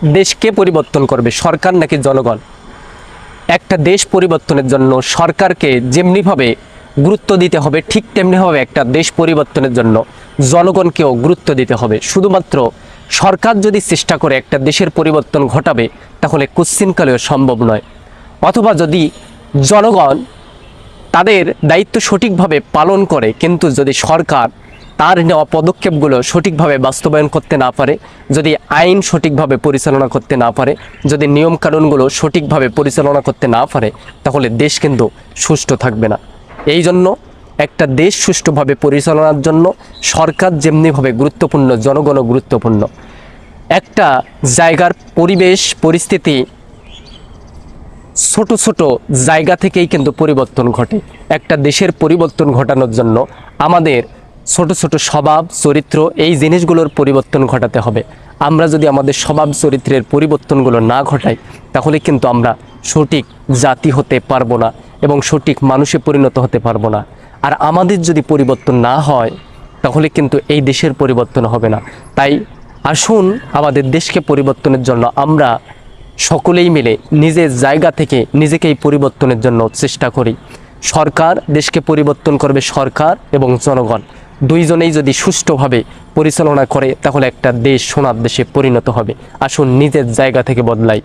দেশকে পরিবর্তন করবে, সরকার নাকি জনগণ? একটা দেশ পরিবর্তনের জন্য সরকারকে যেমনিভাবে গুরুত্ব দিতে হবে, ঠিক তেমনিভাবে একটা দেশ পরিবর্তনের জন্য জনগণকেও গুরুত্ব দিতে হবে। শুধুমাত্র সরকার যদি চেষ্টা করে একটা দেশের পরিবর্তন ঘটাবে, তাহলে কোশ্চিনকালেও সম্ভব নয়। অথবা যদি জনগণ তাদের দায়িত্ব সঠিকভাবে পালন করে, কিন্তু যদি সরকার তার নেওয়া পদক্ষেপগুলো সঠিকভাবে বাস্তবায়ন করতে না পারে, যদি আইন সঠিকভাবে পরিচালনা করতে না পারে, যদি নিয়মকানুনগুলো সঠিকভাবে পরিচালনা করতে না পারে, তাহলে দেশ কিন্তু সুষ্ঠু থাকবে না। এই জন্য একটা দেশ সুষ্ঠুভাবে পরিচালনার জন্য সরকার যেমনিভাবে গুরুত্বপূর্ণ, জনগণও গুরুত্বপূর্ণ। একটা জায়গার পরিবেশ পরিস্থিতি ছোট ছোট জায়গা থেকেই কিন্তু পরিবর্তন ঘটে। একটা দেশের পরিবর্তন ঘটানোর জন্য আমাদের ছোট ছোট স্বভাব চরিত্র, এই জিনিসগুলোর পরিবর্তন ঘটাতে হবে। আমরা যদি আমাদের স্বভাব চরিত্রের পরিবর্তনগুলো না ঘটাই, তাহলে কিন্তু আমরা সঠিক জাতি হতে পারবো না এবং সঠিক মানুষে পরিণত হতে পারবো না। আর আমাদের যদি পরিবর্তন না হয়, তাহলে কিন্তু এই দেশের পরিবর্তন হবে না। তাই আসুন আমাদের দেশকে পরিবর্তনের জন্য আমরা সকলেই মিলে নিজের জায়গা থেকে নিজেকেই পরিবর্তনের জন্য চেষ্টা করি। সরকার দেশকে পরিবর্তন করবে, সরকার এবং জনগণ দুইজনেই যদি সুষ্ঠুভাবে পরিচালনা করে, তাহলে একটা দেশ সোনার দেশে পরিণত হবে। আসুন নিজের জায়গা থেকে বদলাই।